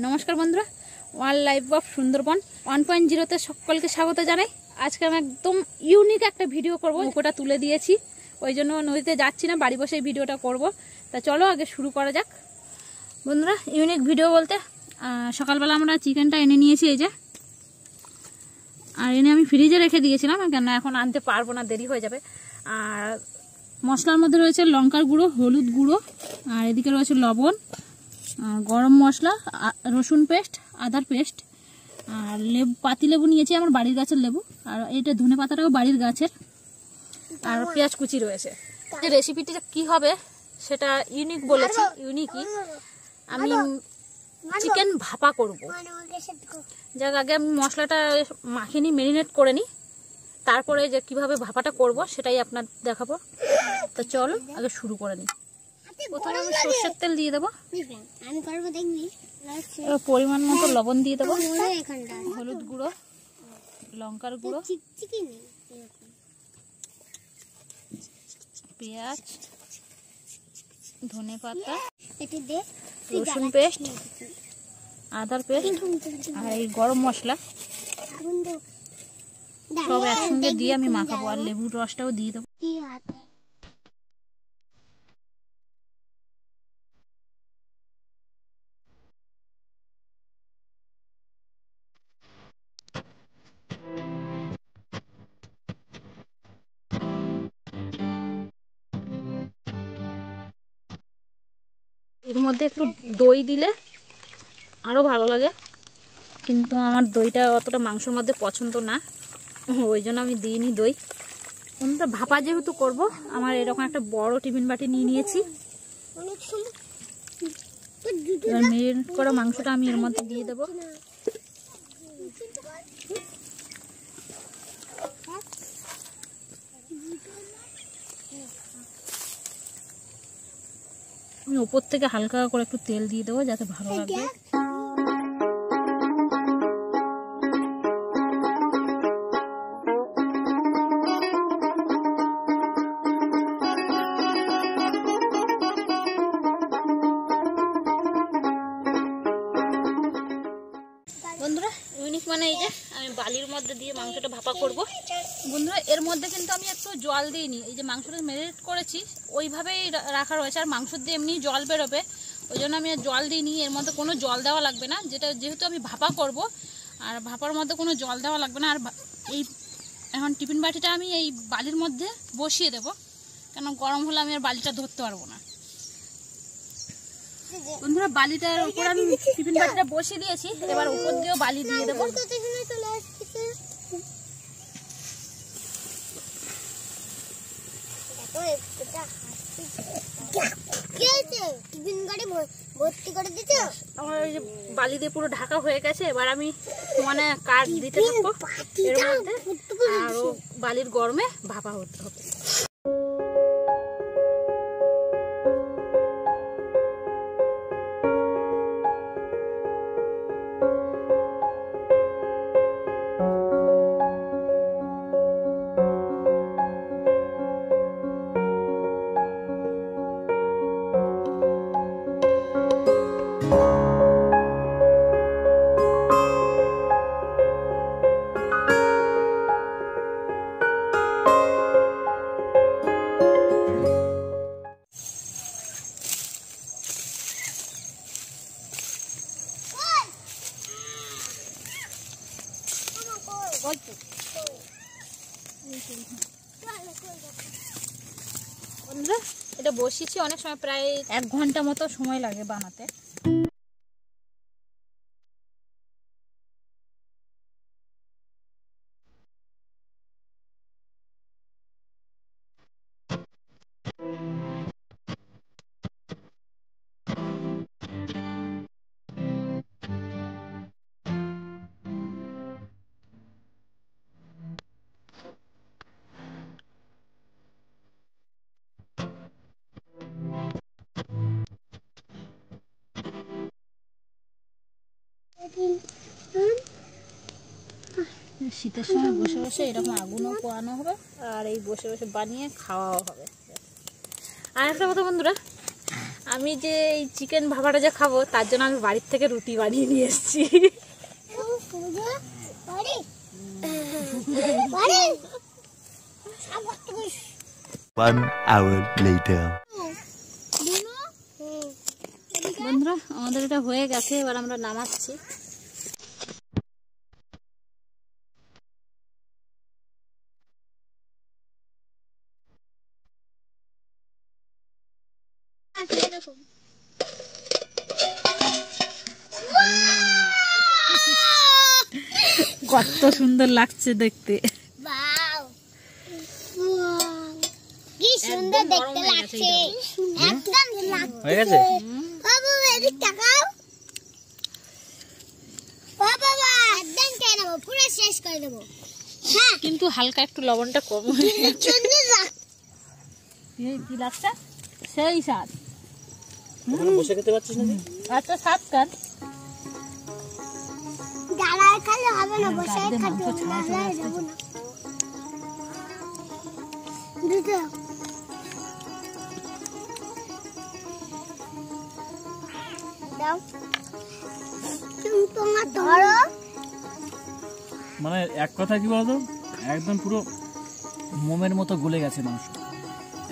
নমস্কার বন্ধুরা, wild life of Sundarban 1.0 সকলকে স্বাগত জানাই। আজকে আমি একদম ইউনিক একটা ভিডিও করব, ওটা তুলে দিয়েছি, ওই জন্য নদীতে যাচ্ছি না, বাড়ি বসে ভিডিওটা করব। তা চলো আগে শুরু করা যাক। বন্ধুরা, ইউনিক ভিডিও বলতে সকালবেলা আমরা চিকেনটা এনে নিয়েছি, এই যে, আর এনে আমি ফ্রিজে রেখে দিয়েছিলাম, কেন এখন আনতে পারবো না, দেরি হয়ে যাবে। আর মশলার মধ্যে রয়েছে লঙ্কার গুঁড়ো, হলুদ গুঁড়ো, আর এদিকে রয়েছে লবণ, গরম মশলা, রসুন পেস্ট, আদার পেস্ট, আর পাতি লেবু নিয়েছি, আমার বাড়ির গাছের লেবু, আর এটা ধনে পাতাটাও বাড়ির গাছের, আর পেঁয়াজ কুচি রয়েছে। যে রেসিপিটা কি হবে সেটা ইউনিক বলেছি, ইউনিকই। আমি চিকেন ভাপা করব। যাক, আগে আমি মশলাটা মাখিয়ে নিই, ম্যারিনেট করে নিই, তারপরে যে কিভাবে ভাপাটা করব সেটাই আপনার দেখাবো। তো চলো আগে শুরু করে নিই। প্রথমে আমি সরষের তেল দিয়ে দেবো, পরিমাণ মতো লবণ দিয়ে দেবো, হলুদ গুঁড়ো, লঙ্কার গুঁড়ো, পেঁয়াজ, ধনে পাতা, রসুন পেস্ট, আদার পেস্ট, আর এই গরম মশলা সব একসঙ্গে দিয়ে আমি মাখাবো, আর লেবুর রসটাও দিয়ে দেবো। এর মধ্যে একটু দই দিলে আরো ভালো লাগে, কিন্তু আমার দইটা অতটা মাংসের মধ্যে পছন্দ না, ওই জন্য আমি দিইনি দই। কোনটা ভাপা যেহেতু করব, আমার এরকম একটা বড় টিফিন বাটি নিয়ে নিয়েছি। এবার মেরিনেট করা মাংসটা আমি এর মধ্যে দিয়ে দেবো। আমি উপর থেকে হালকা করে একটু তেল দিয়ে দেবো যাতে ভালো লাগবে। বন্ধুরা, ইউনিক মানে এই যে আমি বালির মধ্যে দিয়ে মাংসটা ভাপা করব। বন্ধুরা, এর মধ্যে কিন্তু আমি একটু জল দিইনি, এই যে মাংসটা ম্যারিনেট করেছি ওইভাবেই রাখা রয়েছে, আর মাংস দিয়ে এমনি জল বেরোবে, ওই জন্য আমি আর জল দিইনি। এর মধ্যে কোনো জল দেওয়া লাগবে না, যেহেতু আমি ভাপা করব, আর ভাপার মধ্যে কোনো জল দেওয়া লাগবে না। আর এই এখন টিফিন বাটিটা আমি এই বালির মধ্যে বসিয়ে দেব, কেন গরম হলে আমি আর বালিটা ধরতে পারবো না। বন্ধুরা, বালিটার উপর আমি টিফিন বাটিটা বসিয়ে দিয়েছি, এবার উপর দিয়েও বালি দিয়ে দেবো। আমার ওই যে বালি দিয়ে পুরো ঢাকা হয়ে গেছে, এবার আমি মানে কাঠ দিতে থাকবো এর মধ্যে, আর বালির গরমে ভাপা হতে হবে। বন্ধুরা, এটা বসিয়েছি অনেক সময়, প্রায় 1 ঘন্টা মতো সময় লাগে বানাতে। শীতের সময় বসে বসে এরকম আগুনও পোড়ানো হবে, আর এই বসে বসে বানিয়ে খাওয়াও হবে। আর একটা কথা বন্ধুরা, আমি যে এই চিকেন ভাপাটা যে খাবো তার জন্য আমি বাড়ির থেকে রুটি বানিয়ে নিয়ে এসেছি। 1 hour later. বন্ধুরা আমাদের এটা হয়ে গেছে, এবার আমরা নামাচ্ছি। কত সুন্দর লাগছে দেখতে, কি সুন্দর দেখতে লাগছে, একদম হয়ে গেছে। বাবু এদিক তাকাও, বাবা একদম খেয়ে নেবো, পুরো শেষ করে দেবো। হ্যাঁ কিন্তু হালকা একটু লবণটা কম সুন্দর লাগছে। কি লাগছে সেই স্বাদ। ওখানে বসে খেতে পাচ্ছিস না? আচ্ছা স্বাদ কার দাঁড়ায় খেলে হবে না, বসে গাড়িতে খেতে মাংস হবে, ছাড়া চলে দাঁড়ায় আসতেছে। যাবো না। দিতে দাও, তুমি তোমার ধরো। মানে এক কথা কি বলতো, একদম পুরো মোমের মতো গলে গেছে মাংস,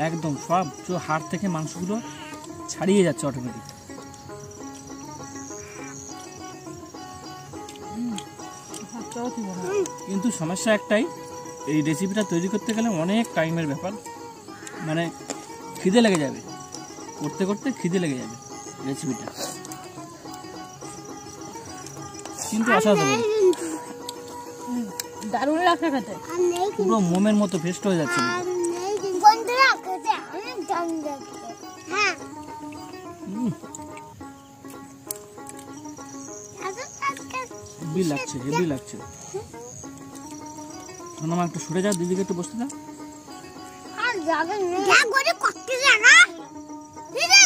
একদম সব হাড় থেকে মাংসগুলো ছাড়িয়ে যাচ্ছে অটোমেটিক। কিন্তু সমস্যা একটাই, এই রেসিপিটা তৈরি করতে গেলে অনেক টাইমের ব্যাপার, মানে খিদে লেগে যাবে, করতে করতে খিদে লেগে যাবে রেসিপিটা, কিন্তু অসাধারণ, দারুণ লাগছে খেতে। আর নেই পুরো মোমের মতো পেস্ট হয়ে যাচ্ছে। আর নেই বন্ধুরা, খেতে অনেক দাম দেখতে। হ্যাঁ হেভি লাগছে, হেভি লাগছে। আমার একটু সরে যাও, দিদিকে একটু বসতে দাও। আর জায়গা নেই, যা করে কত জায়গা দিদি।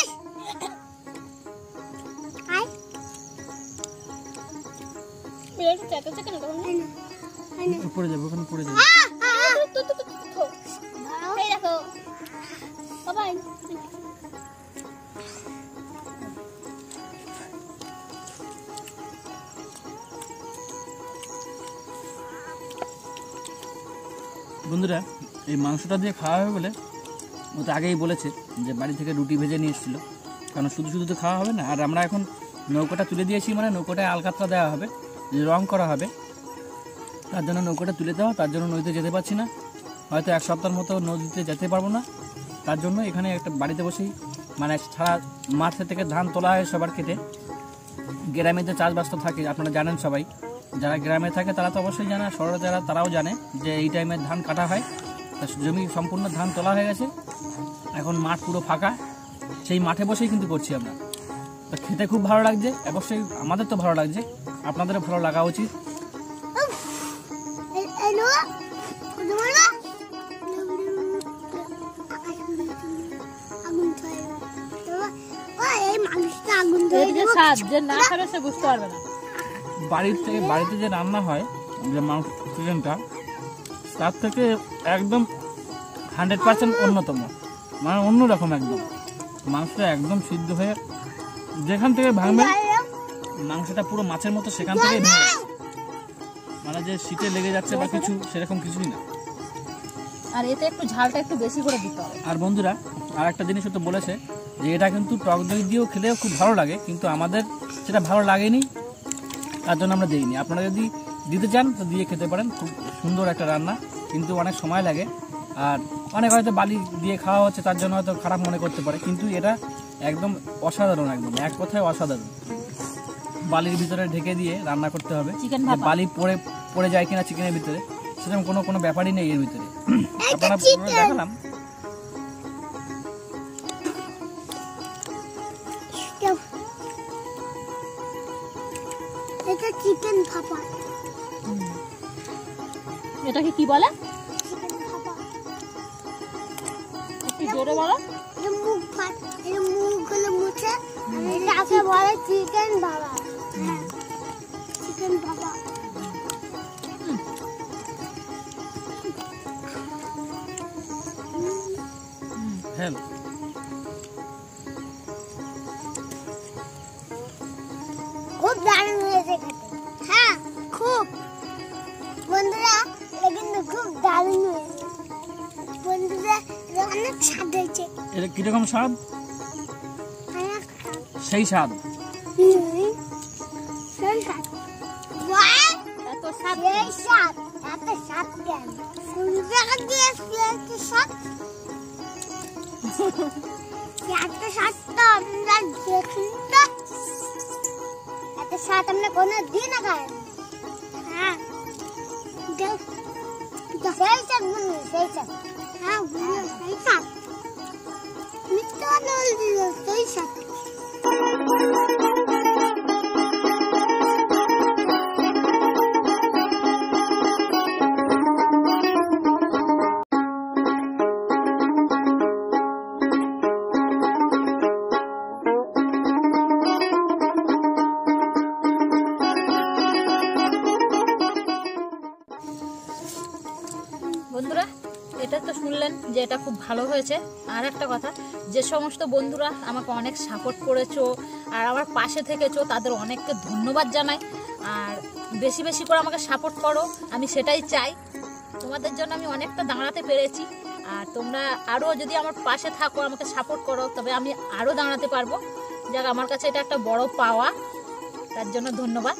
আই বের চাটাতে কেন করব না, পড়ে যাবে, ওখানে পড়ে যাবে। এই দেখো বাবা, বন্ধুরা এই মাংসটা দিয়ে খাওয়া হবে বলে ও তো আগেই বলেছে যে বাড়ি থেকে রুটি ভেজে নিয়ে এসেছিলো, কারণ শুধু শুধু তো খাওয়া হবে না। আর আমরা এখন নৌকোটা তুলে দিয়েছি, মানে নৌকোটায় আলকাতরা দেওয়া হবে, রং করা হবে, তার জন্য নৌকোটা তুলে দেওয়া, তার জন্য নদীতে যেতে পারছি না, হয়তো এক সপ্তাহের মতো নদীতে যেতে পারবো না, তার জন্য এখানে একটা বাড়িতে বসেই মানে সারা মাঠে থেকে ধান তোলা হয় সবার কেটে। গ্রামে যে চাষবাস তো থাকে আপনারা জানেন সবাই, যারা গ্রামে থাকে তারা তো অবশ্যই জানে, শহরে যারা তারাও জানে যে এই টাইমে ধান কাটা হয়। তা জমি সম্পূর্ণ ধান তোলা হয়ে গেছে, এখন মাঠ পুরো ফাঁকা, সেই মাঠে বসেই কিন্তু করছি আমরা। তো খেতে খুব ভালো লাগছে, অবশ্যই আমাদের তো ভালো লাগছে, আপনাদেরও ভালো লাগা উচিত। এলো তোমারা আগুন ধরে তো, এই মানুষটা আগুন ধরে এর যে স্বাদ, যে না খাবে সে বুঝতে পারবে না। বাড়িতে যে রান্না হয় যে মাংস চিকেনটা, তার থেকে একদম 100% অন্যতম, মানে অন্যরকম একদম। মাংসটা একদম সিদ্ধ হয়ে যেখান থেকে ভাঙবে মাংসটা পুরো মাছের মতো সেখান থেকে ভেঙে যাচ্ছে, মানে যে শীতে লেগে যাচ্ছে বা কিছু সেরকম কিছুই না। আর এতে একটু ঝালটা একটু বেশি করে দিতে হবে। আর বন্ধুরা আর একটা জিনিস তো বলেছে যে এটা কিন্তু টক দই দিয়েও খেলেও খুব ভালো লাগে, কিন্তু আমাদের সেটা ভালো লাগেনি, তার জন্য আমরা দিইনি। আপনারা যদি দিতে চান তো দিয়ে খেতে পারেন, খুব সুন্দর একটা রান্না, কিন্তু অনেক সময় লাগে। আর অনেক হয়তো বালি দিয়ে খাওয়া হচ্ছে তার জন্য হয়তো খারাপ মনে করতে পারে, কিন্তু এটা একদম অসাধারণ, একদম এক কথায় অসাধারণ। বালির ভিতরে ঢেকে দিয়ে রান্না করতে হবে, চিকেন যে ভাপা। বালি পড়ে যায় কিনা চিকেনের ভিতরে সেরকম কোনো ব্যাপারই নেই এর ভিতরে। আপনারা পুরো দেখালাম। এটা চিকেন ভাপা, এটাকে কি বলে চিকেন ভাপা, একটু জোরে বলো। এটা মুখ ভাত, এটা মুখগুলো মুছে, এটাকে বলে চিকেন ভাপা। হ্যাঁ চিকেন ভাপা। হ্যাঁ খুব দারুণ হয়েছে খেতে। হ্যাঁ খুব। বন্ধুরা এটা কিন্তু খুব দারুণ হয়েছে। বন্ধুরা এটা অনেক স্বাদ হয়েছে। এটা কিরকম স্বাদ? অনেক স্বাদ। সেই স্বাদ। সেই স্বাদ। বাহ! এত স্বাদ সেই স্বাদ। এত স্বাদ কেন? কোন জায়গা দিয়ে এত স্বাদ? এত স্বাদ তো আমরা দেখি তো। এত স্বাদ আমরা কোনোদিনও খাইনি। হ্যাঁ সেই স্বাদ বন্ধু, সেই স্বাদ। হ্যাঁ বন্ধু সেই স্বাদ। মিথ্যা বলছি সেই স্বাদ। বন্ধুরা এটা তো শুনলেন যে এটা খুব ভালো হয়েছে। আর একটা কথা, যে সমস্ত বন্ধুরা আমাকে অনেক সাপোর্ট করেছো আর আমার পাশে থেকেছো তাদের অনেককে ধন্যবাদ জানাই। আর বেশি বেশি করে আমাকে সাপোর্ট করো, আমি সেটাই চাই। তোমাদের জন্য আমি অনেকটা দাঁড়াতে পেরেছি। আর তোমরা আরও যদি আমার পাশে থাকো, আমাকে সাপোর্ট করো, তবে আমি আরও দাঁড়াতে পারবো। যাক, আমার কাছে এটা একটা বড় পাওয়া, তার জন্য ধন্যবাদ।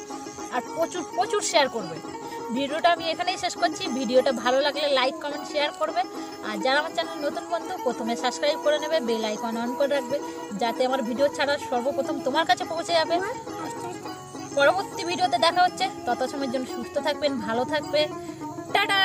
আর প্রচুর প্রচুর শেয়ার করবে। ভিডিওটা আমি এখানেই শেষ করছি। ভিডিওটা ভালো লাগলে লাইক কমেন্ট শেয়ার করবে। আর যারা আমার চ্যানেল নতুন বন্ধু, প্রথমে সাবস্ক্রাইব করে নেবে, বেল আইকন অন করে রাখবে, যাতে আমার ভিডিও ছাড়া সর্বপ্রথম তোমার কাছে পৌঁছে যাবে। পরবর্তী ভিডিওতে দেখা হচ্ছে। তত সময়ের জন্য সুস্থ থাকবেন, ভালো থাকবে। টাটা।